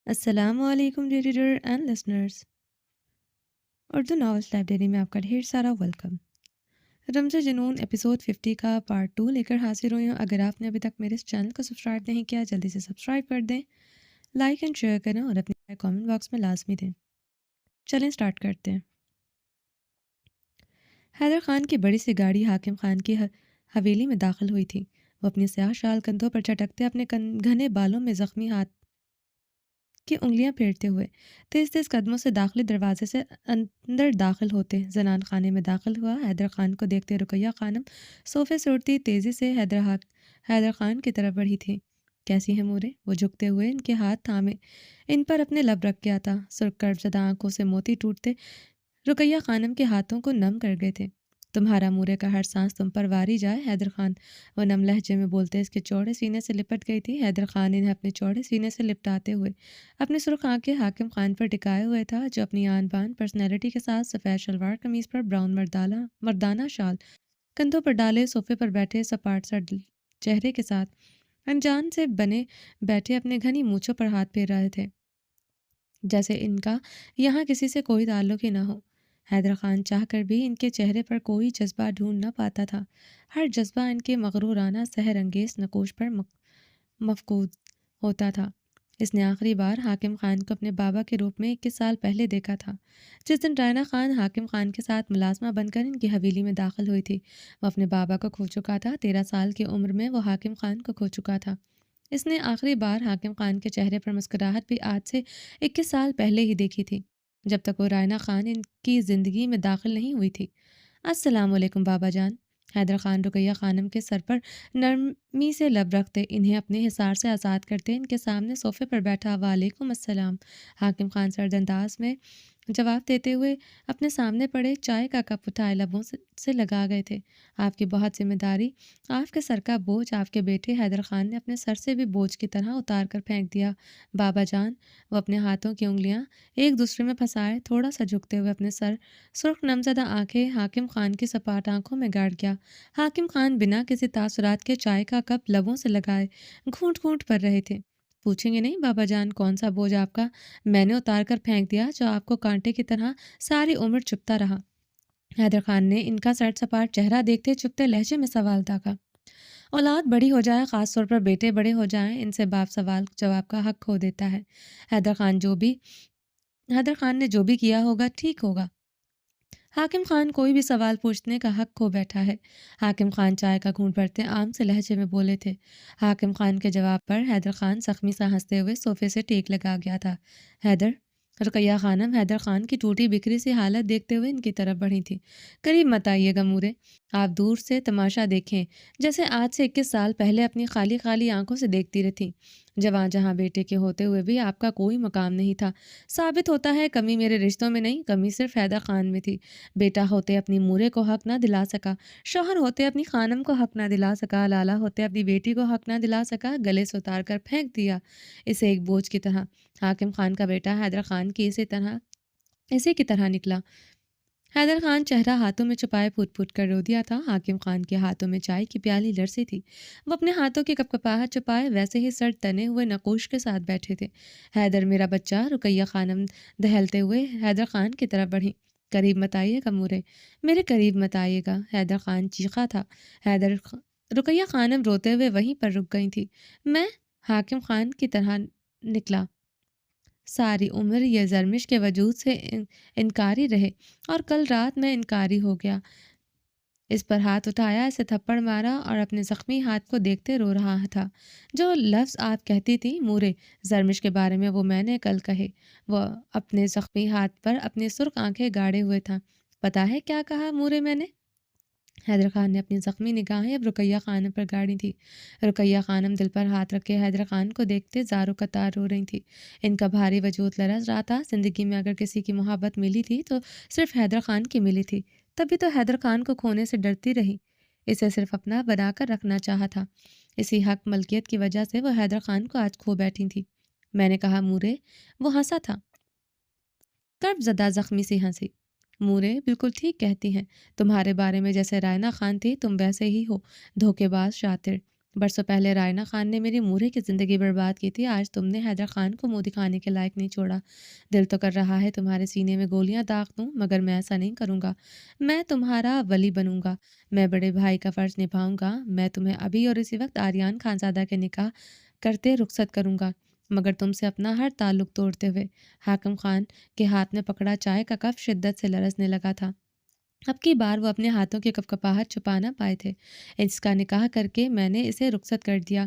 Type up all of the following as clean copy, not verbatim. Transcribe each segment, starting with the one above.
السلام علیکم reader and listeners. Urdu novels library میں آپ کا ڈھیر سارا ویلکم. رمز جنون ایپیسوڈ 50 کا پارٹ 2 لے کر حاضر ہوئی ہوں. اگر آپ نے ابھی تک میرے اس چینل کو سبسکرائب نہیں کیا جلدی سے سبسکرائب کر دیں، لائک اینڈ شیئر کریں اور اپنی کامنٹ باکس میں لازمی دیں. چلیں سٹارٹ کرتے ہیں. حیدر خان کی بڑی سی گاڑی حاکم خان کی حویلی میں داخل ہوئی تھی. وہ اپنی سیاہ شال کندھوں پر چٹکتے اپنے گھنے بالوں میں زخمی ہاتھ کی انگلیاں پھیرتے ہوئے تیز تیز قدموں سے داخلی دروازے سے اندر داخل ہوتے زنان خانے میں داخل ہوا. حیدر خان کو دیکھتے رقیہ خانم صوفے سے اٹھتی تیزی سے حیدر خان کی طرف بڑھی تھی. کیسی ہیں مورے؟ وہ جھکتے ہوئے ان کے ہاتھ تھامے ان پر اپنے لب رکھ گیا تھا. سرخ کرب زدہ آنکھوں سے موتی ٹوٹتے رقیہ خانم کے ہاتھوں کو نم کر گئے تھے. تمہارا مورے کا ہر سانس تم پر واری جائے حیدر خان، وہ نم لہجے میں بولتے اس کے چوڑے سینے سے لپٹ گئی تھی. حیدر خان انہیں اپنے چوڑے سینے سے لپٹاتے ہوئے اپنی سرخ آنکھیں حاکم خان پر ٹکائے ہوئے تھا، جو اپنی آن بان پرسنالٹی کے ساتھ سفید شلوار قمیض پر براؤن مردانہ شال کندھوں پر ڈالے صوفے پر بیٹھے سپاٹ سا چہرے کے ساتھ انجان سے بنے بیٹھے اپنے گھنی مونچھوں پر ہاتھ پھیر رہے تھے، جیسے ان کا یہاں کسی سے کوئی تعلق ہی نہ ہو. حیدر خان چاہ کر بھی ان کے چہرے پر کوئی جذبہ ڈھونڈ نہ پاتا تھا. ہر جذبہ ان کے مغرورانہ سحر انگیز نقوش پر مفقود ہوتا تھا. اس نے آخری بار حاکم خان کو اپنے بابا کے روپ میں 21 سال پہلے دیکھا تھا، جس دن رائنا خان حاکم خان کے ساتھ ملازمہ بن کر ان کی حویلی میں داخل ہوئی تھی. وہ اپنے بابا کو کھو چکا تھا. 13 سال کی عمر میں وہ حاکم خان کو کھو چکا تھا. اس نے آخری بار حاکم خان کے چہرے پر مسکراہٹ بھی آج سے 21 سال پہلے ہی دیکھی تھی، جب تک وہ رائنا خان ان کی زندگی میں داخل نہیں ہوئی تھی. السلام علیکم بابا جان. حیدر خان رقیہ خانم کے سر پر نرمی سے لب رکھتے انہیں اپنے حصار سے آزاد کرتے ان کے سامنے صوفے پر بیٹھا. وعلیکم السلام. حاکم خان سرد انداز میں جواب دیتے ہوئے اپنے سامنے پڑے چائے کا کپ اٹھائے لبوں سے لگا گئے تھے. آپ کی بہت ذمہ داری، آپ کے سر کا بوجھ آپ کے بیٹے حیدر خان نے اپنے سر سے بھی بوجھ کی طرح اتار کر پھینک دیا. بابا جان. وہ اپنے ہاتھوں کی انگلیاں ایک دوسرے میں پھنسائے تھوڑا سا جھکتے ہوئے اپنے سرخ نمزدہ آنکھیں حاکم خان کی سپاٹ آنکھوں میں گاڑ گیا. حاکم خان بنا کسی تاثرات کے چائے کا کپ لبوں سے لگائے گھونٹ گھونٹ پر رہے تھے. پوچھیں گے نہیں بابا جان کون سا بوجھ آپ کا میں نے اتار کر پھینک دیا جو آپ کو کانٹے کی طرح ساری عمر چپتا رہا؟ حیدر خان نے ان کا سرد سپاٹ چہرہ دیکھتے چپتے لہجے میں سوال داغا. اولاد بڑی ہو جائے، خاص طور پر بیٹے بڑے ہو جائیں، ان سے باپ سوال جواب کا حق کھو دیتا ہے. حیدر خان نے جو بھی کیا ہوگا ٹھیک ہوگا. حاکم خان کوئی بھی سوال پوچھنے کا حق کھو بیٹھا ہے. حاکم خان چائے کا گھونٹ بھرتے عام سے لہجے میں بولے تھے. حاکم خان کے جواب پر حیدر خان زخمی سا ہنستے ہوئے صوفے سے ٹیک لگا گیا تھا. رقیہ خانم حیدر خان کی ٹوٹی بکھری سی حالت دیکھتے ہوئے ان کی طرف بڑھی تھی. قریب مت آئیے گا مورے، آپ دور سے تماشا دیکھیں جیسے آج سے 21 سال پہلے اپنی خالی خالی آنکھوں سے دیکھتی رہتی. جہاں بیٹے کے ہوتے ہوئے بھی آپ کا کوئی مقام نہیں تھا. ثابت ہوتا ہے کمی میرے رشتوں میں نہیں، کمی صرف حیدر خان میں تھی. بیٹا ہوتے اپنی مورے کو حق نہ دلا سکا، شوہر ہوتے اپنی خانم کو حق نہ دلا سکا، لالا ہوتے اپنی بیٹی کو حق نہ دلا سکا. گلے سے اتار کر پھینک دیا اسے ایک بوجھ کی طرح. حاکم خان کا بیٹا حیدر خان کی اسی کی طرح نکلا. حیدر خان چہرہ ہاتھوں میں چھپائے پھوٹ پھوٹ کر رو دیا تھا. حاکم خان کے ہاتھوں میں چائے کی پیالی لرزی تھی. وہ اپنے ہاتھوں کی کپکپاہٹ چھپائے ویسے ہی سر تنے ہوئے نقوش کے ساتھ بیٹھے تھے. حیدر میرا بچہ. رقیہ خانم دہلتے ہوئے حیدر خان کی طرف بڑھی. قریب مت آئیے گا مورے، میرے قریب مت آئیے گا. حیدر خان چیخا تھا. رقیہ خانم روتے ہوئے وہیں پر رک گئی تھی. میں حاکم خان کی طرح نکلا. ساری عمر یہ زرمش کے وجود سے انکاری رہے اور کل رات میں انکاری ہو گیا. اس پر ہاتھ اٹھایا، اسے تھپڑ مارا اور اپنے زخمی ہاتھ کو دیکھتے رو رہا تھا. جو لفظ آپ کہتی تھی مورے زرمش کے بارے میں وہ میں نے کل کہے. وہ اپنے زخمی ہاتھ پر اپنی سرخ آنکھیں گاڑے ہوئے تھا. پتا ہے کیا کہا مورے میں نے؟ حیدر خان نے اپنی زخمی نگاہیں اب رقیہ خانم پر گاڑی تھی. رقیہ خانم دل پر ہاتھ رکھے حیدر خان کو دیکھتے زاروں قطار رو رہی تھی. ان کا بھاری وجود لرز رہا تھا. زندگی میں اگر کسی کی محبت ملی تھی تو صرف حیدر خان کی ملی تھی. تبھی تو حیدر خان کو کھونے سے ڈرتی رہی. اسے صرف اپنا بنا کر رکھنا چاہا تھا. اسی حق ملکیت کی وجہ سے وہ حیدر خان کو آج کھو بیٹھی تھی. میں نے کہا مورے. وہ ہنسا تھا، کرب زدہ زخمی سی ہنسی. مورے بالکل ٹھیک کہتی ہیں. تمہارے بارے میں جیسے رائنا خان تھی تم ویسے ہی ہو، دھوکے باز، شاطر. برسوں پہلے رائنا خان نے میری مورے کی زندگی برباد کی تھی، آج تم نے حیدر خان کو منہ دکھانے کے لائق نہیں چھوڑا۔ دل تو کر رہا ہے تمہارے سینے میں گولیاں داغ دوں، مگر میں ایسا نہیں کروں گا۔ میں تمہارا ولی بنوں گا، میں بڑے بھائی کا فرض نبھاؤں گا، میں تمہیں ابھی اور اسی وقت آریان خانزادہ کے نکاح کرتے رخصت کروں گا، مگر تم سے اپنا ہر تعلق توڑتے ہوئے۔ حاکم خان کے ہاتھ میں پکڑا چائے کا کپ شدت سے لرزنے لگا تھا۔ اب کی بار وہ اپنے ہاتھوں کی کپکپاہٹ چھپا نہ پائے تھے۔ اس کا نکاح کر کے میں نے اسے رخصت کر دیا،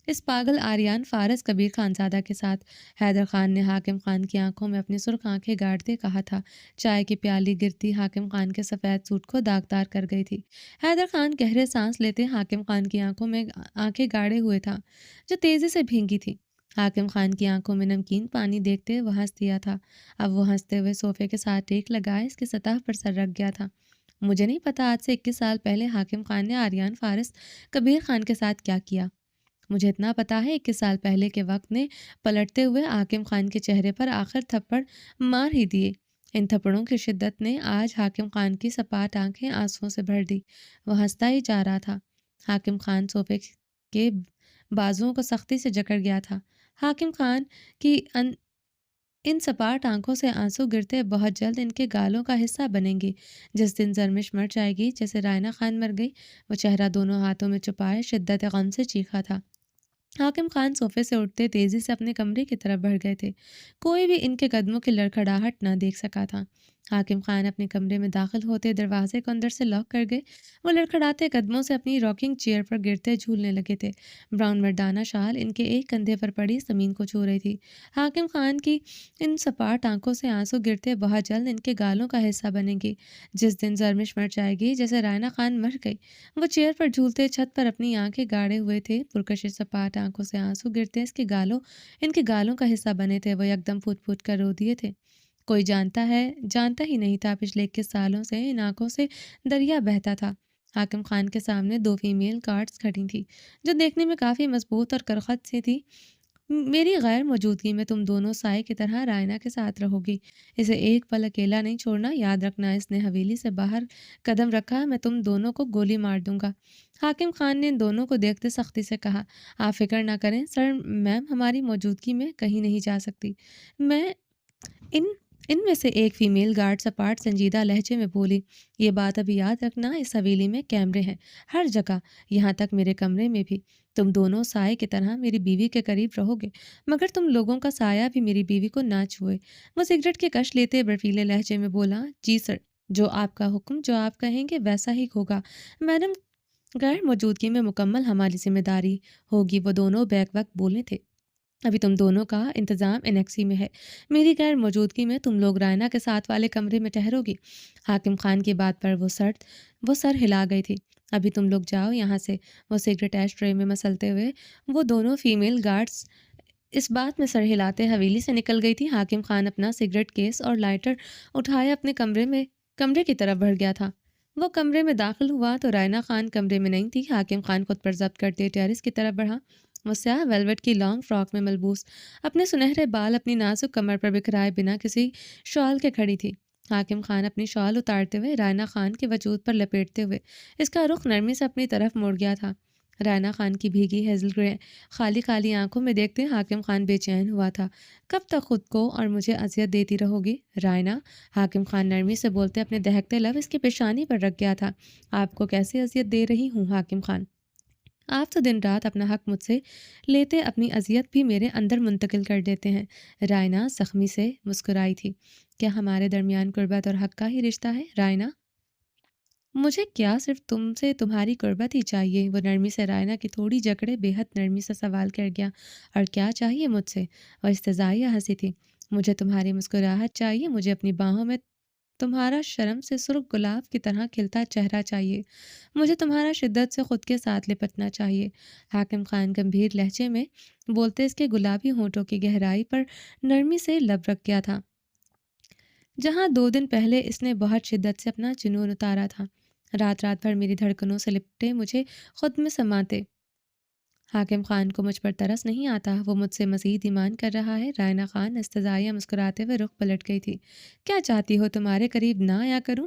اس پاگل آریان فارس کبیر خانزادہ کے ساتھ۔ حیدر خان نے حاکم خان کی آنکھوں میں اپنی سرخ آنکھیں گاڑتے کہا تھا۔ چائے کی پیالی گرتی حاکم خان کے سفید سوٹ کو داغدار کر گئی تھی۔ حیدر خان گہرے سانس لیتے حاکم خان کی آنکھوں میں آنکھیں گاڑے ہوئے تھا، جو تیزی سے بھینگی تھی۔ حاکم خان کی آنکھوں میں نمکین پانی دیکھتے وہ ہنس دیا تھا۔ اب وہ ہنستے ہوئے صوفے کے ساتھ ٹیک لگائے اس کی سطح پر سر رکھ گیا تھا۔ مجھے نہیں پتا آج سے 21 سال پہلے حاکم خان نے آریان فارس کبیر خان کے ساتھ کیا کیا۔ مجھے اتنا پتا ہے 21 سال پہلے کے وقت نے پلٹتے ہوئے حاکم خان کے چہرے پر آخر تھپڑ مار ہی دیے۔ ان تھپڑوں کی شدت نے آج حاکم خان کی سپاٹ آنکھیں آنسوؤں سے بھر دی۔ وہ ہنستا ہی جا رہا تھا۔ حاکم خان صوفے کے بازوؤں کو سختی سے جکڑ گیا تھا۔ حاکم خان کی ان سپاٹ آنکھوں سے آنسو گرتے بہت جلد ان کے گالوں کا حصہ بنیں گے۔ جس دن زرمش مر جائے گی جیسے رائنا خان مر گئی، وہ چہرہ دونوں ہاتھوں میں چھپائے شدت غم سے چیخا تھا۔ حاکم خان صوفے سے اٹھتے تیزی سے اپنے کمرے کی طرف بڑھ گئے تھے۔ کوئی بھی ان کے قدموں کی لڑکھڑاہٹ نہ دیکھ سکا تھا۔ حاکم خان اپنے کمرے میں داخل ہوتے دروازے کو اندر سے لاک کر گئے۔ وہ لڑکھڑاتے قدموں سے اپنی راکنگ چیئر پر گرتے جھولنے لگے تھے۔ براؤن مردانہ شال ان کے ایک کندھے پر پڑی زمین کو چھو رہی تھی۔ حاکم خان کی ان سپاٹ آنکھوں سے آنسو گرتے بہت جلد ان کے گالوں کا حصہ بنیں گے۔ جس دن زرمش مر جائے گی جیسے رائنا خان مر گئی، وہ چیئر پر جھولتے چھت پر اپنی آنکھیں گاڑے ہوئے تھے۔ پرکشش سپاٹ آنکھوں سے آنسو گرتے ان کے گالوں کا حصہ بنے تھے۔ وہ یکدم پھوٹ پھوٹ کر رو دیے تھے۔ کوئی جانتا ہی نہیں تھا پچھلے 21 سالوں سے ان آنکھوں سے دریا بہتا تھا۔ حاکم خان کے سامنے 2 فیمیل گارڈز کھڑی تھیں، جو دیکھنے میں کافی مضبوط اور کرخت سی تھی۔ میری غیر موجودگی میں تم دونوں سائے کی طرح رائنا کے ساتھ رہو گی، اسے ایک پل اکیلا نہیں چھوڑنا، یاد رکھنا۔ اس نے حویلی سے باہر قدم رکھا، میں تم دونوں کو گولی مار دوں گا۔ حاکم خان نے ان دونوں کو دیکھتے سختی سے کہا، آپ فکر نہ کریں سر، میم ہماری موجودگی میں کہیں نہیں جا سکتی۔ میں ان میں سے ایک فیمیل گارڈ سپاٹ سنجیدہ لہجے میں بولی، یہ بات ابھی یاد رکھنا، اس حویلی میں کیمرے ہیں ہر جگہ، یہاں تک میرے کمرے میں بھی۔ تم دونوں سائے کی طرح میری بیوی کے قریب رہو گے، مگر تم لوگوں کا سایہ بھی میری بیوی کو نہ چھوئے۔ وہ سگریٹ کی کش لیتے برفیلے لہجے میں بولا، جی سر، جو آپ کا حکم، جو آپ کہیں گے ویسا ہی ہوگا میڈم، غیر موجودگی میں مکمل ہماری ذمہ داری ہوگی۔ وہ دونوں بیک وقت بولے تھے، ابھی تم دونوں کا انتظام انیکسی میں ہے، میری غیر موجودگی میں تم لوگ رائنا کے ساتھ والے کمرے میں ٹھہرو گی۔ حاکم خان کی بات پر وہ سر ہلا گئی تھی۔ ابھی تم لوگ جاؤ یہاں سے۔ وہ سگریٹ ایش ٹرے میں مسلتے ہوئے وہ دونوں فیمیل گارڈز اس بات میں سر ہلاتے حویلی سے نکل گئی تھی۔ حاکم خان اپنا سگریٹ کیس اور لائٹر اٹھائے اپنے کمرے کی طرف بڑھ گیا تھا۔ وہ کمرے میں داخل ہوا تو رائنا خان کمرے میں نہیں تھی۔ حاکم خان خود پر ضبط کرتے ٹیرس کی طرف بڑھا۔ وہ سیاہ ویلوٹ کی لانگ فراک میں ملبوس، اپنے سنہرے بال اپنی نازک کمر پر بکھرائے بنا کسی شال کے کھڑی تھی۔ حاکم خان اپنی شال اتارتے ہوئے رائنا خان کے وجود پر لپیٹتے ہوئے اس کا رخ نرمی سے اپنی طرف موڑ گیا تھا۔ رائنا خان کی بھیگی ہیزل گرے خالی آنکھوں میں دیکھتے حاکم خان بے چین ہوا تھا۔ کب تک خود کو اور مجھے اذیت دیتی رہو گی رائنا؟ حاکم خان نرمی سے بولتے اپنے دہکتے لب اس کی پیشانی پر رکھ گیا تھا۔ آپ کو کیسے اذیت دے رہی ہوں حاکم خان؟ آپ تو دن رات اپنا حق مجھ سے لیتے اپنی اذیت بھی میرے اندر منتقل کر دیتے ہیں۔ رائنا زخمی سے مسکرائی تھی۔ کیا ہمارے درمیان قربت اور حق کا ہی رشتہ ہے رائنا؟ مجھے کیا صرف تم سے تمہاری قربت ہی چاہیے؟ وہ نرمی سے رائنا کی تھوڑی جکڑے بے حد نرمی سے سوال کر گیا، اور کیا چاہیے مجھ سے؟ وہ استضاعیہ ہنسی تھی۔ مجھے تمہاری مسکراہٹ چاہیے، مجھے اپنی باہوں میں تمہارا شرم سے سرخ گلاب کی طرح کھلتا چہرہ چاہیے، مجھے تمہارا شدت سے خود کے ساتھ لپٹنا چاہیے۔ حاکم خان گمبھیر لہجے میں بولتے اس کے گلابی ہونٹوں کی گہرائی پر نرمی سے لب رکھ گیا تھا، جہاں 2 دن پہلے اس نے بہت شدت سے اپنا جنون اتارا تھا۔ رات بھر میری دھڑکنوں سے لپٹے مجھے خود میں سماتے۔ حاکم خان کو مجھ پر ترس نہیں آتا، وہ مجھ سے مزید ایمان کر رہا ہے۔ رائنا خان استضاعیہ مسکراتے ہوئے رخ پلٹ گئی تھی۔ کیا چاہتی ہو تمہارے قریب نہ آیا کروں؟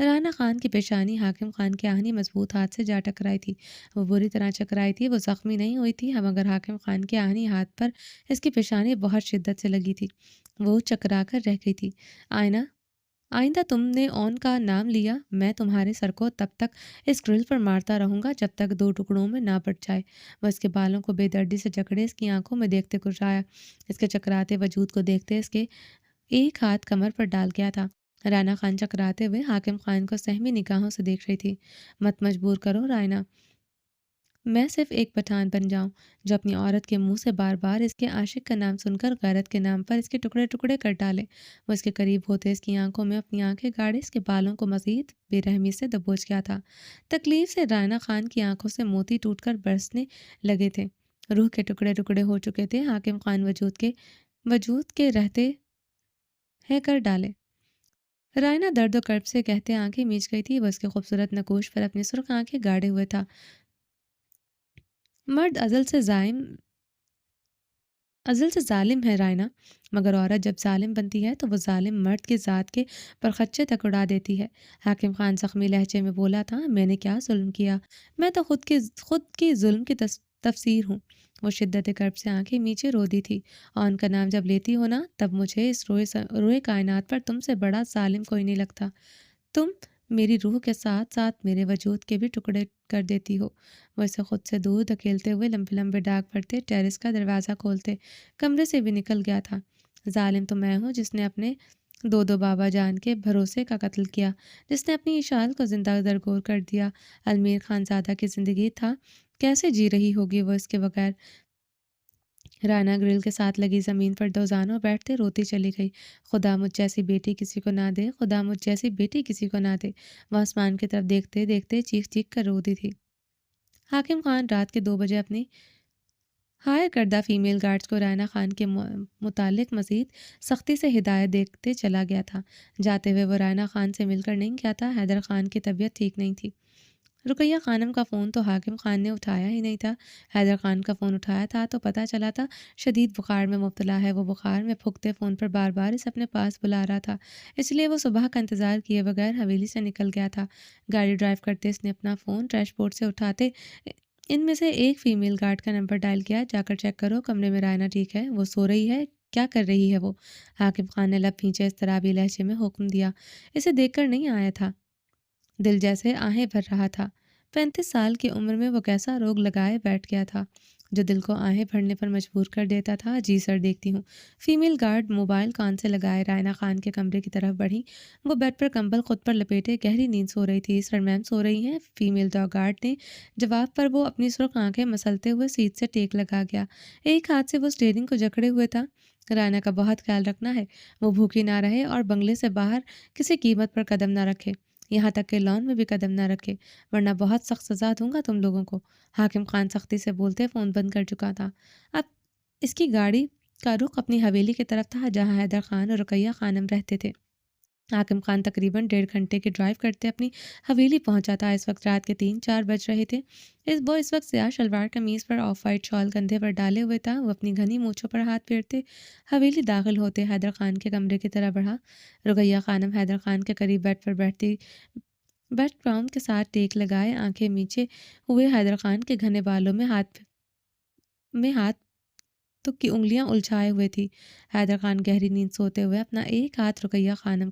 رانا خان کی پیشانی حاکم خان کے آہنی مضبوط ہاتھ سے جا ٹکرائی تھی۔ وہ بری طرح چکرائی تھی، وہ زخمی نہیں ہوئی تھی مگر حاکم خان کے آہنی ہاتھ پر اس کی پیشانی بہت شدت سے لگی تھی۔ وہ چکرا کر رہ گئی تھی۔ آئندہ تم نے اون کا نام لیا، میں تمہارے سر کو تب تک اس گرل پر مارتا رہوں گا جب تک دو ٹکڑوں میں نہ بٹ جائے۔ وہ اس کے بالوں کو بے دردی سے جکڑے اس کی آنکھوں میں دیکھتے کررایا۔ اس کے چکراتے وجود کو دیکھتے اس کے ایک ہاتھ کمر پر ڈال گیا تھا۔ رانا خان چکراتے ہوئے حاکم خان کو سہمی نگاہوں سے دیکھ رہی تھی۔ مت مجبور کرو رائنا، میں صرف ایک پٹھان بن جاؤں جو اپنی عورت کے منہ سے بار بار اس کے عاشق کا نام سن کر غیرت کے نام پر اس کے ٹکڑے ٹکڑے کر ڈالے۔ وہ اس کے قریب ہوتے اس کی آنکھوں میں اپنی آنکھیں گاڑے اس کے بالوں کو مزید بے رحمی سے دبوچ گیا تھا۔ تکلیف سے رانا خان کی آنکھوں سے موتی ٹوٹ کر برسنے لگے تھے، روح کے ٹکڑے ٹکڑے ہو چکے تھے۔ حاکم خان وجود کے رہتے ہیں کر ڈالے۔ رائنا درد و کرب سے کہتے آنکھیں میچ گئی تھی۔ وہ اس کے خوبصورت نقوش پر اپنی سرخ آنکھیں گاڑے ہوئے تھا۔ مرد ازل سے ظالم ہے رائنا، مگر عورت جب ظالم بنتی ہے تو وہ ظالم مرد کی ذات کے پرخچے تک اڑا دیتی ہے۔ حاکم خان زخمی لہجے میں بولا تھا، میں نے کیا ظلم کیا؟ میں تو خود کی ظلم کی تفسیر ہوں۔ وہ شدت کرب سے آنکھیں میچے رو دی تھی۔ اون کا نام جب لیتی ہو نا، تب مجھے اس روئے کائنات پر تم سے بڑا ظالم کوئی نہیں لگتا۔ تم میری روح کے ساتھ ساتھ میرے وجود کے بھی ٹکڑے کر دیتی ہو۔ وہ اسے خود سے دور دھکیلتے ہوئے لمبے لمبے ڈاگ پڑتے ٹیرس کا دروازہ کھولتے کمرے سے بھی نکل گیا تھا۔ ظالم تو میں ہوں جس نے اپنے دو بابا جان کے بھروسے کا قتل کیا، جس نے اپنی اشال کو زندہ درگور کر دیا۔ المیر خان زادہ کی زندگی تھا، کیسے جی رہی ہوگی وہ اس کے بغیر؟ رانا گرل کے ساتھ لگی زمین پر دو زانوں بیٹھتے روتی چلی گئی۔ خدا مجھ جیسی بیٹی کسی کو نہ دے، خدا مجھ جیسی بیٹی کسی کو نہ دے۔ وہ آسمان کی طرف دیکھتے دیکھتے چیخ چیخ کر روتی تھی۔ حاکم خان رات کے 2 بجے اپنی ہائر کردہ فیمیل گارڈز کو رائنا خان کے متعلق مزید سختی سے ہدایت دیتے چلا گیا تھا۔ جاتے ہوئے وہ رائنا خان سے مل کر نہیں گیا تھا۔ حیدر خان کی طبیعت ٹھیک نہیں تھی۔ رقیہ خانم کا فون تو حاکم خان نے اٹھایا ہی نہیں تھا۔ حیدر خان کا فون اٹھایا تھا تو پتہ چلا تھا شدید بخار میں مبتلا ہے۔ وہ بخار میں پھونکتے فون پر بار بار اسے اپنے پاس بلا رہا تھا، اس لیے وہ صبح کا انتظار کیے بغیر حویلی سے نکل گیا تھا۔ گاڑی ڈرائیو کرتے اس نے اپنا فون ڈیش بورڈ سے اٹھاتے ان میں سے ایک فیمیل گارڈ کا نمبر ڈائل کیا۔ جا کر چیک کرو کمرے میں رائنا ٹھیک ہے، وہ سو رہی ہے، کیا کر رہی ہے وہ؟ حاکم خان نے لب کھینچے اضطرابی لہجے میں حکم دیا۔ اسے دیکھ کر نہیں آیا تھا، دل جیسے آہیں بھر رہا تھا۔ 35 سال کی عمر میں وہ کیسا روگ لگائے بیٹھ گیا تھا جو دل کو آہیں بھرنے پر مجبور کر دیتا تھا۔ جی سر، دیکھتی ہوں۔ فیمیل گارڈ موبائل کان سے لگائے رائنا خان کے کمرے کی طرف بڑھی۔ وہ بیڈ پر کمبل خود پر لپیٹے گہری نیند سو رہی تھی۔ سر میم سو رہی ہیں؟ فیمیل گارڈ نے جواب پر وہ اپنی سرخ آنکھیں مسلتے ہوئے سیٹ سے ٹیک لگا گیا۔ ایک ہاتھ سے وہ اسٹیئرنگ کو جکڑے ہوئے تھا۔ رائنا کا بہت خیال رکھنا ہے، وہ بھوکی نہ رہے اور بنگلے سے باہر کسی قیمت پر قدم نہ رکھے، یہاں تک کہ لان میں بھی قدم نہ رکھے، ورنہ بہت سخت سزا دوں گا تم لوگوں کو۔ حاکم خان سختی سے بولتے فون بند کر چکا تھا۔ اب اس کی گاڑی کا رخ اپنی حویلی کی طرف تھا جہاں حیدر خان اور رقیہ خانم رہتے تھے۔ حاکم خان تقریباً 1.5 گھنٹے کے ڈرائیو کرتے اپنی حویلی پہنچا تھا۔ اس وقت رات کے 3-4 بج رہے تھے۔ وہ اس وقت سیاہ شلوار قمیض پر آف وائٹ شال کندھے پر ڈالے ہوئے تھا۔ وہ اپنی گھنی مونچھوں پر ہاتھ پھیرتے حویلی داخل ہوتے حیدر خان کے کمرے کی طرف بڑھا۔ رقیہ خانم حیدر خان کے قریب بیڈ پر بیٹھتی بیک گراؤنڈ کے ساتھ ٹیک لگائے آنکھیں میچے ہوئے حیدر خان کے گھنے بالوں میں ہاتھ تو کی انگلیاں الجھائے ہوئے تھی۔ حیدر خان گہری نیند سوتے ہوئے اپنا ایک ہاتھ رقیہ خانم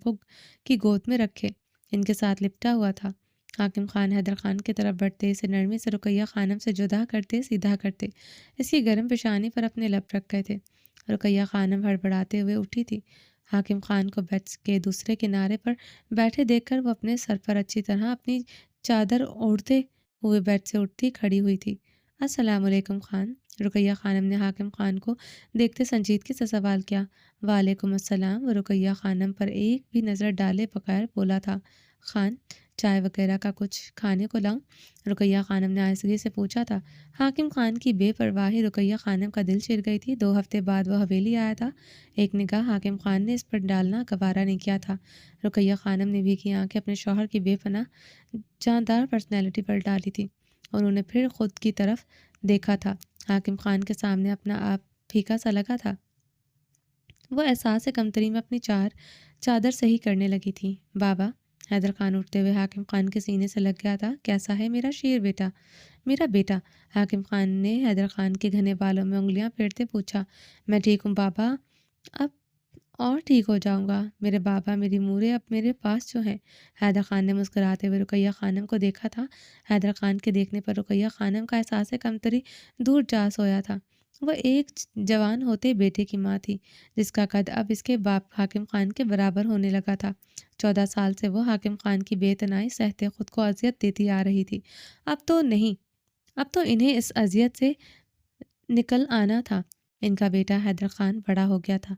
کی گود میں رکھے ان کے ساتھ لپٹا ہوا تھا۔ حاکم خان حیدر خان کی طرف بڑھتے اسے نرمی سے رقیہ خانم سے جدا کرتے سیدھا کرتے اس کی گرم پیشانی پر اپنے لب رکھ گئے تھے۔ رقیہ خانم ہڑبڑاتے ہوئے اٹھی تھی۔ حاکم خان کو بیڈ کے دوسرے کنارے پر بیٹھے دیکھ کر وہ اپنے سر پر اچھی طرح اپنی چادر اوڑھتے ہوئے بیڈ سے اٹھتی کھڑی ہوئی تھی۔ السلام علیکم خان، رقیہ خانم نے حاکم خان کو دیکھتے سنجیدگی سے سوال کیا۔ وعلیکم السلام، وہ رقیہ خانم پر ایک بھی نظر ڈالے بغیر بولا تھا۔ خان، چائے وغیرہ کا کچھ کھانے کو لاؤں؟ رقیہ خانم نے آہستگی سے پوچھا تھا۔ حاکم خان کی بے پرواہی رقیہ خانم کا دل چیر گئی تھی۔ 2 ہفتے بعد وہ حویلی آیا تھا۔ ایک نگاہ حاکم خان نے اس پر ڈالنا گوارا نہیں کیا تھا۔ رقیہ خانم نے بھیگی آنکھیں اپنے شوہر کی بے پناہ جاندار پرسنالٹی پر ڈالی تھی۔ انہوں نے پھر خود کی طرف دیکھا تھا۔ حاکم خان کے سامنے اپنا آپ پھیکا سا لگا تھا۔ وہ احساس کمتری میں اپنی چادر صحیح کرنے لگی تھی۔ بابا، حیدر خان اٹھتے ہوئے حاکم خان کے سینے سے لگ گیا تھا۔ کیسا ہے میرا شیر بیٹا؟ میرا بیٹا؟ حاکم خان نے حیدر خان کے گھنے بالوں میں انگلیاں پھیرتے پوچھا۔ میں ٹھیک ہوں بابا، اب اور ٹھیک ہو جاؤں گا۔ میرے بابا، میری مورے اب میرے پاس جو ہیں۔ حیدر خان نے مسکراتے ہوئے رقیہ خانم کو دیکھا تھا۔ حیدر خان کے دیکھنے پر رقیہ خانم کا احساس کمتری دور جا سویا تھا۔ وہ ایک جوان ہوتے بیٹے کی ماں تھی، جس کا قد اب اس کے باپ حاکم خان کے برابر ہونے لگا تھا۔ 14 سال سے وہ حاکم خان کی بے تنائی سہتے خود کو اذیت دیتی آ رہی تھی۔ اب تو نہیں، اب تو انہیں اس اذیت سے نکل آنا تھا۔ ان کا بیٹا حیدر خان بڑا ہو گیا تھا،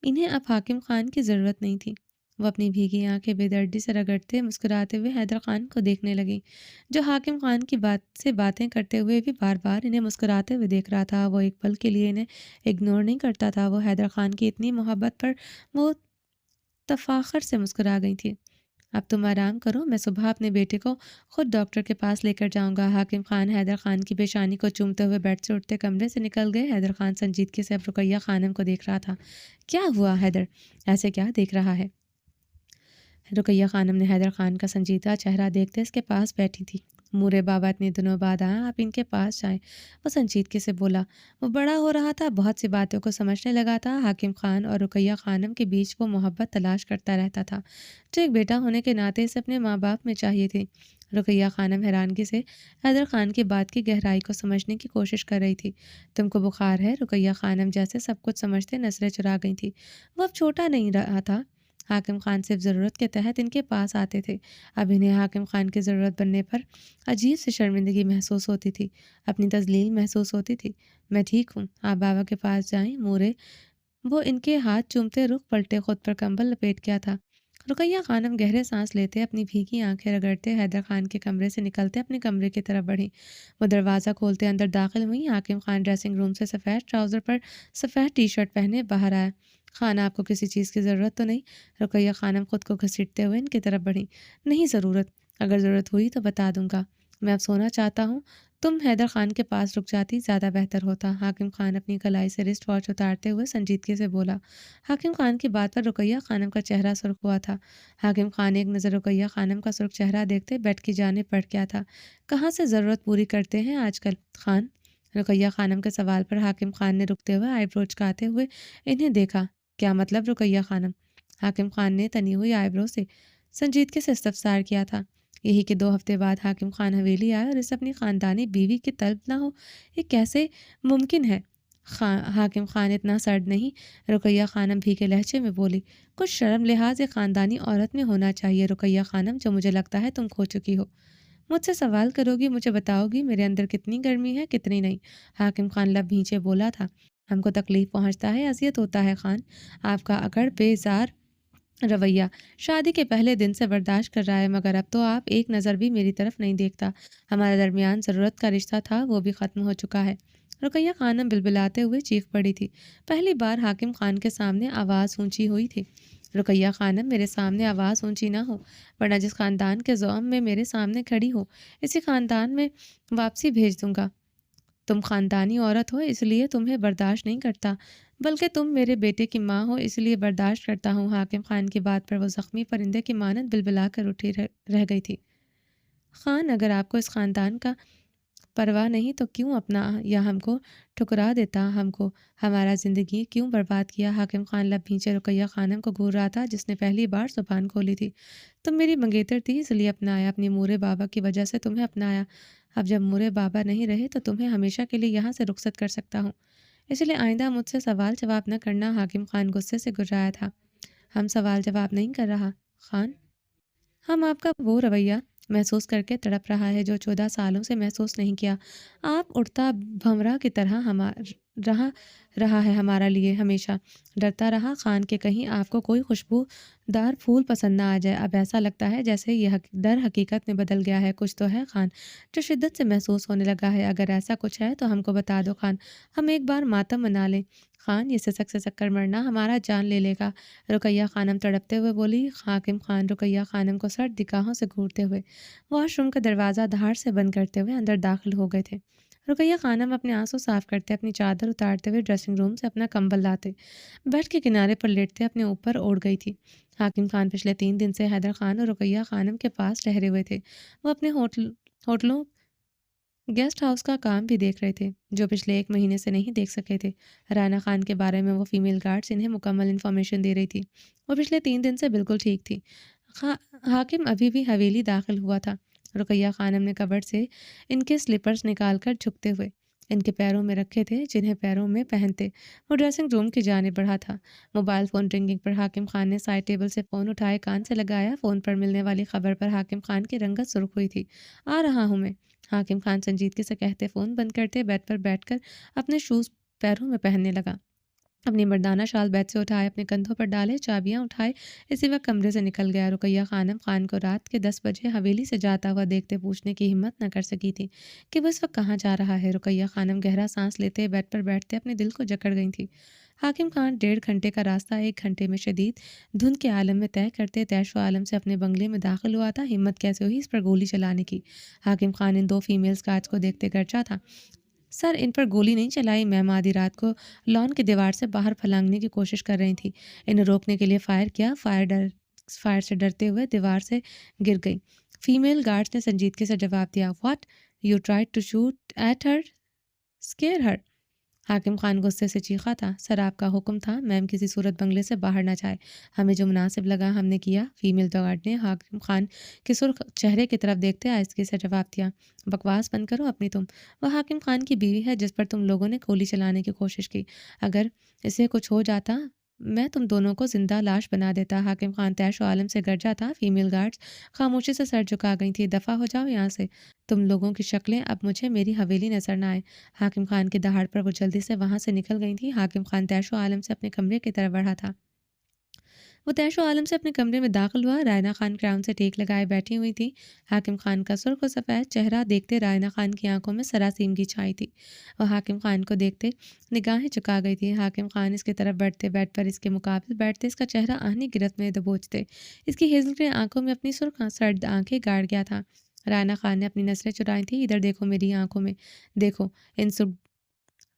انہیں اب حاکم خان کی ضرورت نہیں تھی۔ وہ اپنی بھیگی آنکھیں بے دردی سے رگڑتے مسکراتے ہوئے حیدر خان کو دیکھنے لگی، جو حاکم خان کی بات سے باتیں کرتے ہوئے بھی بار بار انہیں مسکراتے ہوئے دیکھ رہا تھا۔ وہ ایک پل کے لیے انہیں اگنور نہیں کرتا تھا۔ وہ حیدر خان کی اتنی محبت پر وہ تفاخر سے مسکرا گئی تھی۔ اب تم آرام کرو، میں صبح اپنے بیٹے کو خود ڈاکٹر کے پاس لے کر جاؤں گا۔ حاکم خان حیدر خان کی پیشانی کو چومتے ہوئے بیڈ سے اٹھتے کمرے سے نکل گئے۔ حیدر خان سنجیدگی سے اب رقیہ خانم کو دیکھ رہا تھا۔ کیا ہوا حیدر؟ ایسے کیا دیکھ رہا ہے؟ رقیہ خانم نے حیدر خان کا سنجیدہ چہرہ دیکھتے اس کے پاس بیٹھی تھی۔ مورے بابا اتنے دنوں بعد آئیں، آپ ان کے پاس جائیں، وہ سنجیدگی سے بولا۔ وہ بڑا ہو رہا تھا، بہت سی باتوں کو سمجھنے لگا تھا۔ حاکم خان اور رقیہ خانم کے بیچ وہ محبت تلاش کرتا رہتا تھا جو ایک بیٹا ہونے کے ناطے اسے اپنے ماں باپ میں چاہیے تھی۔ رقیہ خانم حیرانگی سے حیدر خان کی بات کی گہرائی کو سمجھنے کی کوشش کر رہی تھی۔ تم کو بخار ہے؟ رقیہ خانم جیسے سب کچھ سمجھتے نظریں چرا گئی تھی۔ وہ اب چھوٹا نہیں رہا تھا۔ حاکم خان صرف ضرورت کے تحت ان کے پاس آتے تھے۔ اب انہیں حاکم خان کی ضرورت بننے پر عجیب سی شرمندگی محسوس ہوتی تھی، اپنی تذلیل محسوس ہوتی تھی۔ میں ٹھیک ہوں، آپ بابا کے پاس جائیں مورے۔ وہ ان کے ہاتھ چومتے رخ پلٹے، خود پر کمبل لپیٹ گیا تھا۔ رقیہ خانم گہرے سانس لیتے، اپنی بھیگی آنکھیں رگڑتے حیدر خان کے کمرے سے نکلتے اپنے کمرے کی طرف بڑھی۔ وہ دروازہ کھولتے اندر داخل ہوئی۔ حاکم خان ڈریسنگ روم سے سفید ٹراؤزر پر سفید ٹی شرٹ پہنے باہر آیا۔ خان، آپ کو کسی چیز کی ضرورت تو نہیں؟ رقیہ خانم خود کو گھسیٹتے ہوئے ان کی طرف بڑھی۔ نہیں ضرورت، اگر ضرورت ہوئی تو بتا دوں گا۔ میں اب سونا چاہتا ہوں، تم حیدر خان کے پاس رک جاتی زیادہ بہتر ہوتا۔ حاکم خان اپنی کلائی سے رسٹ واچ اتارتے ہوئے سنجیدگی سے بولا۔ حاکم خان کی بات پر رقیہ خانم کا چہرہ سرخ ہوا تھا۔ حاکم خان نے ایک نظر رقیہ خانم کا سرخ چہرہ دیکھتے بیڈ کی جانب بڑھ گیا تھا۔ کہاں سے ضرورت پوری کرتے ہیں آج کل خان؟ رقیہ خانم کے سوال پر حاکم خان نے رکتے ہوئے آئی برو چکاتے ہوئے انہیں دیکھا۔ کیا مطلب رقیہ خانم؟ حاکم خان نے تنی ہوئی آئی برو سے سنجیدگی سے استفسار کیا تھا۔ یہی کہ 2 ہفتے بعد حاکم خان حویلی آئے اور اسے اپنی خاندانی بیوی کی طلب نہ ہو، یہ کیسے ممکن ہے؟ حاکم خان اتنا سرد نہیں، رقیہ خانم بھیگے لہجے میں بولی۔ کچھ شرم لحاظ ایک خاندانی عورت میں ہونا چاہیے رقیہ خانم، جو مجھے لگتا ہے تم کھو چکی ہو۔ مجھ سے سوال کرو گی، مجھے بتاؤ گی میرے اندر کتنی گرمی ہے کتنی نہیں؟ حاکم خان لب بھینچے بولا تھا۔ ہم کو تکلیف پہنچتا ہے، اذیت ہوتا ہے خان، آپ کا اکڑ بیزار رویہ شادی کے پہلے دن سے برداشت کر رہا ہے، مگر اب تو آپ ایک نظر بھی میری طرف نہیں دیکھتا۔ ہمارے درمیان ضرورت کا رشتہ تھا، وہ بھی ختم ہو چکا ہے۔ رقیہ خانم بلبلاتے ہوئے چیخ پڑی تھی۔ پہلی بار حاکم خان کے سامنے آواز اونچی ہوئی تھی۔ رقیہ خانم، میرے سامنے آواز اونچی نہ ہو، ورنہ جس خاندان کے زعم میں میرے سامنے کھڑی ہو، اسی خاندان میں واپسی بھیج دوں گا۔ تم خاندانی عورت ہو اس لیے تمہیں برداشت نہیں کرتا، بلکہ تم میرے بیٹے کی ماں ہو اس لیے برداشت کرتا ہوں۔ حاکم خان کی بات پر وہ زخمی پرندے کی مانند بلبلا کر اٹھی رہ گئی تھی۔ خان، اگر آپ کو اس خاندان کا پرواہ نہیں تو کیوں اپنا یا ہم کو ٹھکرا دیتا؟ ہم کو ہمارا زندگی کیوں برباد کیا؟ حاکم خان لب بھینچے رقیہ خانم کو گھور رہا تھا، جس نے پہلی بار زبان کھولی تھی۔ تم میری منگیتر تھی اس لیے اپنایا، اپنی مورے بابا کی وجہ سے تمہیں اپنایا۔ اب جب مورے بابا نہیں رہے تو تمہیں ہمیشہ کے لیے یہاں سے رخصت کر سکتا ہوں، اس لیے آئندہ مجھ سے سوال جواب نہ کرنا۔ حاکم خان غصے سے گرجایا تھا۔ ہم سوال جواب نہیں کر رہا خان، ہم آپ کا وہ رویہ محسوس کر کے تڑپ رہا ہے جو 14 سالوں سے محسوس نہیں کیا۔ آپ اڑتا بھنورا کی طرح رہا ہے ہمارا لیے، ہمیشہ ڈرتا رہا خان کہ کہیں آپ کو کوئی خوشبودار پھول پسند نہ آ جائے۔ اب ایسا لگتا ہے جیسے یہ ڈر حقیقت میں بدل گیا ہے۔ کچھ تو ہے خان جو شدت سے محسوس ہونے لگا ہے، اگر ایسا کچھ ہے تو ہم کو بتا دو خان، ہم ایک بار ماتم منا لیں۔ خان، یہ سسک کر مرنا ہمارا جان لے لے گا، رقیہ خانم تڑپتے ہوئے بولی۔ حاکم خان رقیہ خانم کو سرد نگاہوں سے گھورتے ہوئے واش روم کا دروازہ دھاڑ سے بند کرتے ہوئے اندر داخل ہو گئے تھے۔ رقیہ خانم اپنے آنسو صاف کرتے، اپنی چادر اتارتے ہوئے ڈریسنگ روم سے اپنا کمبل لاتے، بیڈ کے کنارے پر لیٹتے اپنے اوپر اوڑھ گئی تھی۔ حاکم خان پچھلے 3 دن سے حیدر خان اور رقیہ خانم کے پاس ٹھہرے ہوئے تھے۔ وہ اپنے ہوٹلوں گیسٹ ہاؤس کا کام بھی دیکھ رہے تھے، جو پچھلے 1 مہینے سے نہیں دیکھ سکے تھے۔ رائنا خان کے بارے میں وہ فیمیل گارڈز انہیں مکمل انفارمیشن دے رہی تھی۔ وہ پچھلے 3 دن سے بالکل ٹھیک تھی۔ حاکم ابھی بھی حویلی داخل ہوا تھا۔ رقیہ خانم نے کبرڈ سے ان کے سلیپرز نکال کر جھکتے ہوئے ان کے پیروں میں رکھے تھے، جنہیں پیروں میں پہنتے وہ ڈریسنگ روم کی جانب بڑھا تھا۔ موبائل فون رنگنگ پر حاکم خان نے سائڈ ٹیبل سے فون اٹھائے کان سے لگایا۔ فون پر ملنے والی خبر پر حاکم خان کی رنگت سرخ ہوئی تھی۔ آ رہا ہوں میں، حاکم خان سنجیدگی سے کہتے فون بند کرتے بیڈ پر بیٹھ کر اپنے شوز پیروں میں پہننے لگا۔ اپنی مردانہ شال بیڈ سے اٹھائے، اپنے کندھوں پر ڈالے، چابیاں اٹھائے اسی وقت کمرے سے نکل گیا۔ رقیہ خانم خان کو رات کے 10 بجے حویلی سے جاتا ہوا دیکھتے پوچھنے کی ہمت نہ کر سکی تھی کہ وہ اس وقت کہاں جا رہا ہے۔ رقیہ خانم گہرا سانس لیتے بیڈ پر بیٹھتے اپنے دل کو جکڑ گئی تھی۔ حاکم خان 1.5 گھنٹے کا راستہ 1 گھنٹے میں شدید دھند کے عالم میں طے کرتے تیش و عالم سے اپنے بنگلے میں داخل ہوا تھا۔ ہمت کیسے ہوئی اس پر گولی چلانے کی؟ حاکم خان ان 2 فیمیل گارڈز کو دیکھتے گرجا تھا۔ سر، ان پر گولی نہیں چلائی، میم آدھی رات کو لان کی دیوار سے باہر پھلانگنے کی کوشش کر رہی تھی، انہیں روکنے کے لیے فائر کیا۔ فائر سے ڈرتے ہوئے دیوار سے گر گئی، فیمیل گارڈز نے سنجیدگی سے جواب دیا۔ What you tried to shoot at her, scare her? Hakim Khan غصے سے چیخا تھا۔ سر، آپ کا حکم تھا میم کسی صورت بنگلے سے باہر نہ جائے، ہمیں جو مناسب لگا ہم نے کیا۔ فیمیل گارڈ نے حاکم خان کے سرخ چہرے کی طرف دیکھتے آہستگی سے جواب دیا۔ بکواس بند کرو اپنی تم، وہ حاکم خان کی بیوی ہے جس پر تم لوگوں نے گولی چلانے کی کوشش کی۔ اگر اسے کچھ ہو جاتا میں تم دونوں کو زندہ لاش بنا دیتا۔ حاکم خان طیش و عالم سے گرجا تھا۔ فیمیل گارڈز خاموشی سے سر جھکا گئی تھی۔ دفع ہو جاؤ یہاں سے، تم لوگوں کی شکلیں اب مجھے میری حویلی نظر نہ آئے۔ حاکم خان کی دہاڑ پر وہ جلدی سے وہاں سے نکل گئی تھی۔ حاکم خان طیش و عالم سے اپنے کمرے کی طرف بڑھا تھا۔ وہ طیش و عالم سے اپنے کمرے میں داخل ہوا۔ رائنا خان کراؤن سے ٹیک لگائے بیٹھی ہوئی تھی۔ حاکم خان کا سرخ و سفید چہرہ دیکھتے رائنا خان کی آنکھوں میں سراسیمگی چھائی تھی۔ وہ حاکم خان کو دیکھتے نگاہیں چکا گئی تھی۔ حاکم خان اس کی طرف بڑھتے، بیڈ پر اس کے مقابل بیٹھتے، اس کا چہرہ آہنی گرفت میں دبوچتے، اس کی ہیزل گرے آنکھوں میں اپنی سرخ سرد آنکھیں گاڑ گیا تھا۔ رائنا خان نے اپنی نظریں چرائی تھی۔ ادھر دیکھو میری آنکھوں میں، دیکھو ان سب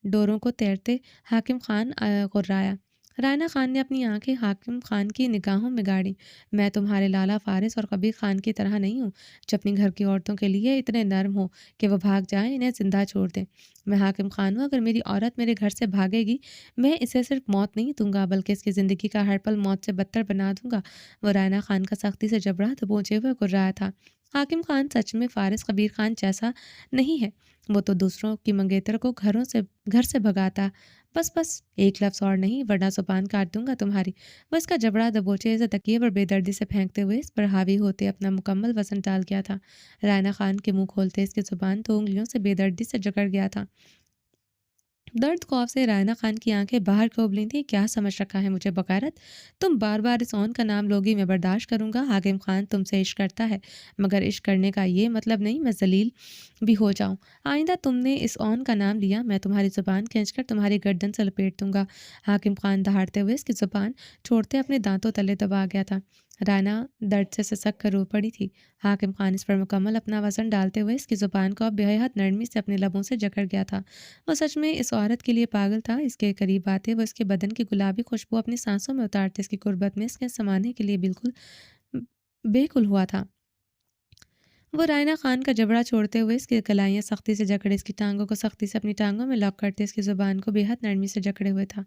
ڈوروں کو تیرتے حاکم خان غرایا۔ رائنا خان نے اپنی آنکھیں حاکم خان کی نگاہوں میں گاڑی۔ میں تمہارے لالا فارس اور کبیر خان کی طرح نہیں ہوں جو اپنی گھر کی عورتوں کے لیے اتنے نرم ہو کہ وہ بھاگ جائیں، انہیں زندہ چھوڑ دیں۔ میں حاکم خان ہوں، اگر میری عورت میرے گھر سے بھاگے گی میں اسے صرف موت نہیں دوں گا بلکہ اس کی زندگی کا ہر پل موت سے بدتر بنا دوں گا۔ وہ رائنا خان کا سختی سے جبڑا دبوچے ہوئے گرایا تھا۔ حاکم خان سچ میں فارس کبیر خان جیسا نہیں ہے، وہ تو دوسروں کی منگیتر کو گھر سے بھگاتا۔ بس بس، ایک لفظ اور نہیں ورنہ زبان کاٹ دوں گا تمہاری۔ وہ اس کا جبڑا دبوچے اسے تکیے پر بے دردی سے پھینکتے ہوئے اس پر حاوی ہوتے اپنا مکمل وزن ڈال گیا تھا۔ رائنا خان کے منہ کھولتے اس کی زبان 2 انگلیوں سے بے دردی سے جکڑ گیا تھا۔ درد خوف سے رائنا خان کی آنکھیں باہر کو ابلی تھیں۔ کیا سمجھ رکھا ہے مجھے بغیرت؟ تم بار بار اس اون کا نام لوگی، میں برداشت کروں گا۔ حاکم خان تم سے عشق کرتا ہے، مگر عشق کرنے کا یہ مطلب نہیں میں ذلیل بھی ہو جاؤں۔ آئندہ تم نے اس اون کا نام لیا میں تمہاری زبان کھینچ کر تمہاری گردن سے لپیٹ دوں گا۔ حاکم خان دہاڑتے ہوئے اس کی زبان چھوڑتے اپنے دانتوں تلے دبا گیا تھا۔ رائنا درد سے سسک کر رو پڑی تھی۔ حاکم خان اس پر مکمل اپنا وزن ڈالتے ہوئے اس کی زبان کو اب بے حد نرمی سے اپنے لبوں سے جکڑ گیا تھا۔ وہ سچ میں اس عورت کے لیے پاگل تھا۔ اس کے قریب آتے وہ اس کے بدن کی گلابی خوشبو اپنی سانسوں میں اتارتے اس کی قربت میں اس کے سمانے کے لیے بالکل بیکل ہوا تھا۔ وہ رائنا خان کا جبڑا چھوڑتے ہوئے اس کی کلائیاں سختی سے جکڑے، اس کی ٹانگوں کو سختی سے اپنی ٹانگوں میں لاک کرتے اس کی زبان کو بے حد نرمی سے جکڑے ہوئے تھا۔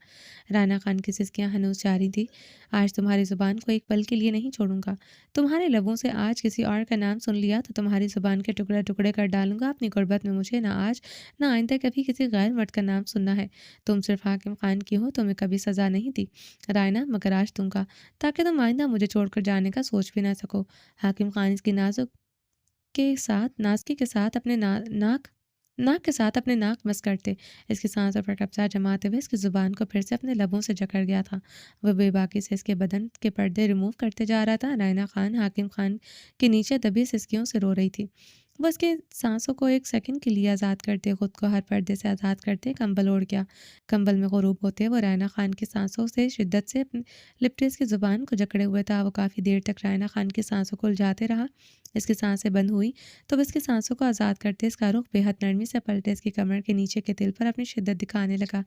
رائنا خان کی سسکیاں ہنوز جاری تھی۔ آج تمہاری زبان کو ایک پل کے لیے نہیں چھوڑوں گا۔ تمہارے لبوں سے آج کسی اور کا نام سن لیا تو تمہاری زبان کے ٹکڑے ٹکڑے کر ڈالوں گا۔ اپنی غربت میں مجھے نہ آج نہ آئندہ کبھی کسی غیر مرد کا نام سننا ہے۔ تم صرف حاکم خان کی ہو، تمہیں کبھی سزا نہیں دی رائنا، مگر آج دوں گا تاکہ تم آئندہ مجھے چھوڑ کر جانے کا سوچ بھی نہ سکو۔ حاکم خان اس کی نازکی کے ساتھ اپنے ناک کے ساتھ اپنے ناک مس کرتے اس کی سانسوں پر قبضہ جماتے ہوئے اس کی زبان کو پھر سے اپنے لبوں سے جکڑ گیا تھا۔ وہ بے باکی سے اس کے بدن کے پردے ریموو کرتے جا رہا تھا۔ رائنا خان حاکم خان کے نیچے دبی سسکیوں سے رو رہی تھی۔ وہ اس کے سانسوں کو ایک سیکنڈ کے لیے آزاد کرتے، خود کو ہر پردے سے آزاد کرتے، کمبل اوڑھ گیا۔ کمبل میں غروب ہوتے وہ رائنا خان کی سانسوں سے شدت سے لپٹے اس کی زبان کو جکڑے ہوئے تھا۔ وہ کافی دیر تک رائنا خان کی سانسوں کو الجھاتے رہا۔ اس کی سانسیں بند ہوئی تو وہ اس کی سانسوں کو آزاد کرتے اس کا رخ بے حد نرمی سے پلٹے، اس کی کمر کے نیچے کے تل پر اپنی شدت دکھانے لگا۔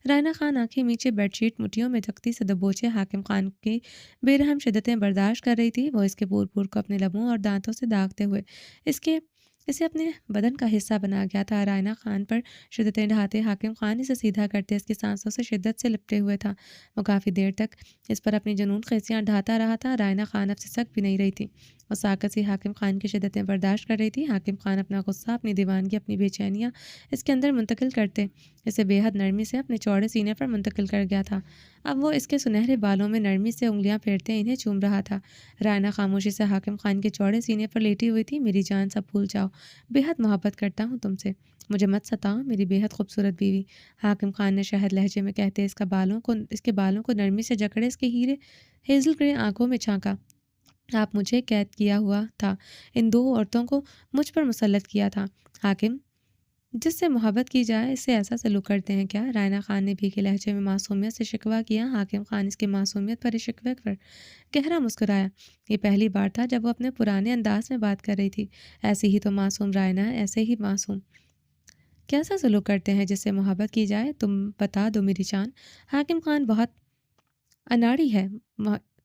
رائنا خان آنکھیں میچے بیڈ شیٹ مٹھیوں میں تختی سے دبوچے حاکم خان کی بے رحم شدتیں برداشت کر رہی تھی۔ وہ اس کے پور پور کو اپنے لبوں اور دانتوں سے داغتے ہوئے اس کے اسے اپنے بدن کا حصہ بنا گیا تھا۔ رائنا خان پر شدتیں ڈھاتے حاکم خان اسے سیدھا کرتے اس کی سانسوں سے شدت سے لپٹے ہوئے تھا۔ وہ کافی دیر تک اس پر اپنی جنون خیسیاں ڈھاتا رہا تھا۔ رائنا خان اب سے سک بھی نہیں رہی تھی، وہ ساکت سی حاکم خان کی شدتیں برداشت کر رہی تھی۔ حاکم خان اپنا غصہ، اپنی دیوانگی، اپنی بے چینیاں اس کے اندر منتقل کرتے اسے بے حد نرمی سے اپنے چوڑے سینے پر منتقل کر گیا تھا۔ اب وہ اس کے سنہرے بالوں میں نرمی سے انگلیاں پھیرتے انہیں چوم رہا تھا۔ رائنا خاموشی سے حاکم خان کے چوڑے سینے پر لیٹی ہوئی تھی۔ میری جان، سب بھول جاؤ، بے حد محبت کرتا ہوں تم سے، مجھے مت ستاؤ میری بے حد خوبصورت بیوی، حاکم خان نے شہد لہجے میں کہتے اس کے بالوں کو نرمی سے جکڑے اس کے ہیزل گرے آنکھوں میں جھانکا۔ آپ مجھے قید کیا ہوا تھا، ان دو عورتوں کو مجھ پر مسلط کیا تھا۔ حاکم، جس سے محبت کی جائے اس سے ایسا سلوک کرتے ہیں کیا؟ رائنا خان نے بھیگے لہجے میں معصومیت سے شکوہ کیا۔ حاکم خان اس کی معصومیت پر اس شکوے پر گہرا مسکرایا۔ یہ پہلی بار تھا جب وہ اپنے پرانے انداز میں بات کر رہی تھی۔ ایسی ہی تو معصوم رائنا ہے، ایسے ہی معصوم۔ کیسا سلوک کرتے ہیں جس سے محبت کی جائے؟ تم بتا دو میری جان۔ حاکم خان بہت اناڑی ہے۔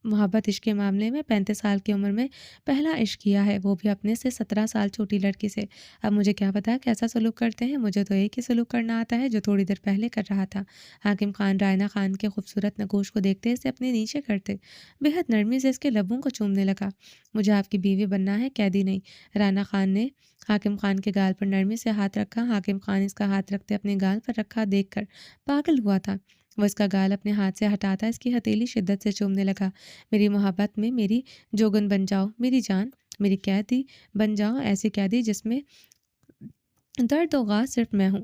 محبت عشق کے معاملے میں 35 سال کی عمر میں پہلا عشق کیا ہے، وہ بھی اپنے سے 17 سال چھوٹی لڑکی سے۔ اب مجھے کیا پتا کیسا سلوک کرتے ہیں، مجھے تو ایک ہی سلوک کرنا آتا ہے جو تھوڑی دیر پہلے کر رہا تھا۔ حاکم خان رائنا خان کے خوبصورت نگوش کو دیکھتے اسے اپنے نیچے کرتے بے حد نرمی سے اس کے لبوں کو چومنے لگا۔ مجھے آپ کی بیوی بننا ہے، قیدی نہیں۔ رائنا خان نے حاکم خان کے گال پر نرمی سے ہاتھ رکھا۔ حاکم خان اس کا ہاتھ رکھتے اپنے گال پر رکھا دیکھ کر پاگل ہوا تھا۔ وہ اس کا گال اپنے ہاتھ سے ہٹاتا اس کی ہتھیلی شدت سے چومنے لگا۔ میری محبت میں میری جوگن بن جاؤ میری جان، میری قیدی بن جاؤ، ایسی قیدی جس میں درد و غاز صرف میں ہوں،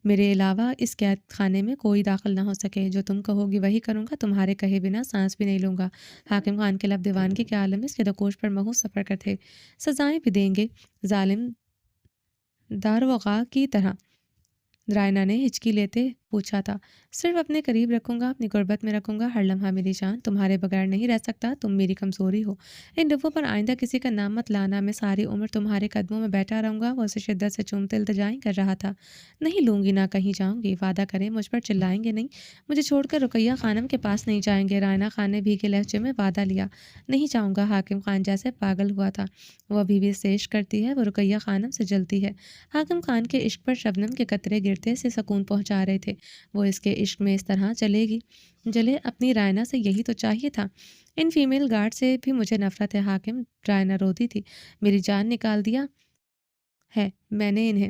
میرے علاوہ اس قید خانے میں کوئی داخل نہ ہو سکے۔ جو تم کہو گی وہی کروں گا، تمہارے کہے بنا سانس بھی نہیں لوں گا۔ حاکم خان کے لب دیوانگی کے عالم میں اس کے دکوش پر محو سفر کر تھے۔ سزائیں بھی دیں گے ظالم داروغہ کی طرح؟ رائنا نے ہچکی لیتے پوچھا تھا۔ صرف اپنے قریب رکھوں گا، اپنی غربت میں رکھوں گا ہر لمحہ میری جان، تمہارے بغیر نہیں رہ سکتا، تم میری کمزوری ہو۔ ان لبوں پر آئندہ کسی کا نام مت لانا، میں ساری عمر تمہارے قدموں میں بیٹھا رہوں گا۔ وہ اسے شدت سے چومتے التجائیں کر رہا تھا۔ نہیں لوں گی، نہ کہیں جاؤں گی، وعدہ کریں مجھ پر چلائیں گے نہیں، مجھے چھوڑ کر رقیہ خانم کے پاس نہیں جائیں گے۔ رائنا خان نے بھیگے لہجے میں وعدہ لیا۔ نہیں جاؤں گا۔ حاکم خان جیسے پاگل ہوا تھا۔ وہ ابھی بھی سے عشق کرتی ہے، وہ رقیہ خانم سے جلتی ہے۔ حاکم خان کے عشق پر شبنم کے قطرے گرتے سے سکون پہنچا رہے تھے۔ وہ اس کے عشق میں اس طرح جلے اپنی رائنا سے یہی تو چاہیے تھا۔ ان فیمیل گارڈ سے بھی مجھے نفرت ہے حاکم، رائنا روتی تھی۔ میری جان نکال دیا ہے میں نے انہیں،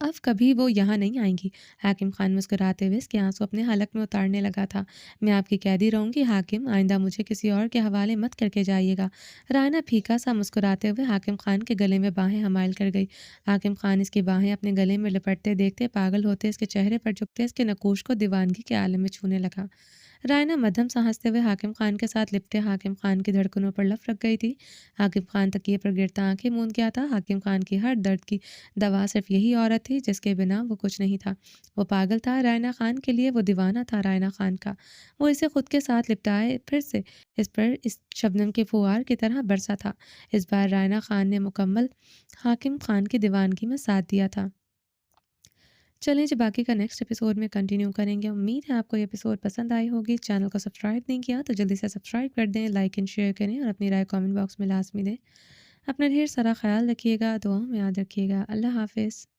اب کبھی وہ یہاں نہیں آئیں گی۔ حاکم خان مسکراتے ہوئے اس کے آنسو اپنے حلق میں اتارنے لگا تھا۔ میں آپ کی قیدی رہوں گی حاکم، آئندہ مجھے کسی اور کے حوالے مت کر کے جائیے گا۔ رائنا پھیکا سا مسکراتے ہوئے حاکم خان کے گلے میں باہیں حمائل کر گئی۔ حاکم خان اس کی باہیں اپنے گلے میں لپٹتے دیکھتے پاگل ہوتے اس کے چہرے پر جھکتے اس کے نقوش کو دیوانگی کے عالم میں چھونے لگا۔ رائنا مدھم سا ہنستے ہوئے حاکم خان کے ساتھ لپٹے حاکم خان کی دھڑکنوں پر لف رکھ گئی تھی۔ حاکم خان تکیے پر گرتا آنکھیں موند گیا تھا۔ حاکم خان کی ہر درد کی دوا صرف یہی عورت تھی جس کے بنا وہ کچھ نہیں تھا۔ وہ پاگل تھا رائنا خان کے لیے، وہ دیوانہ تھا رائنا خان کا۔ وہ اسے خود کے ساتھ لپٹائے پھر سے اس پر اس شبنم کے فوار کی طرح برسا تھا۔ اس بار رائنا خان نے مکمل حاکم خان کی دیوانگی میں ساتھ دیا تھا۔ چلیں جی، باقی کا نیکسٹ ایپیسوڈ میں کنٹینیو کریں گے۔ امید ہے آپ کو یہ ایپیسوڈ پسند آئی ہوگی۔ چینل کو سبسکرائب نہیں کیا تو جلدی سے سبسکرائب کر دیں، لائک اینڈ شیئر کریں اور اپنی رائے کامنٹ باکس میں لازمی دیں۔ اپنا ڈھیر سارا خیال رکھیے گا، دعاؤں میں یاد رکھیے گا۔ اللہ حافظ۔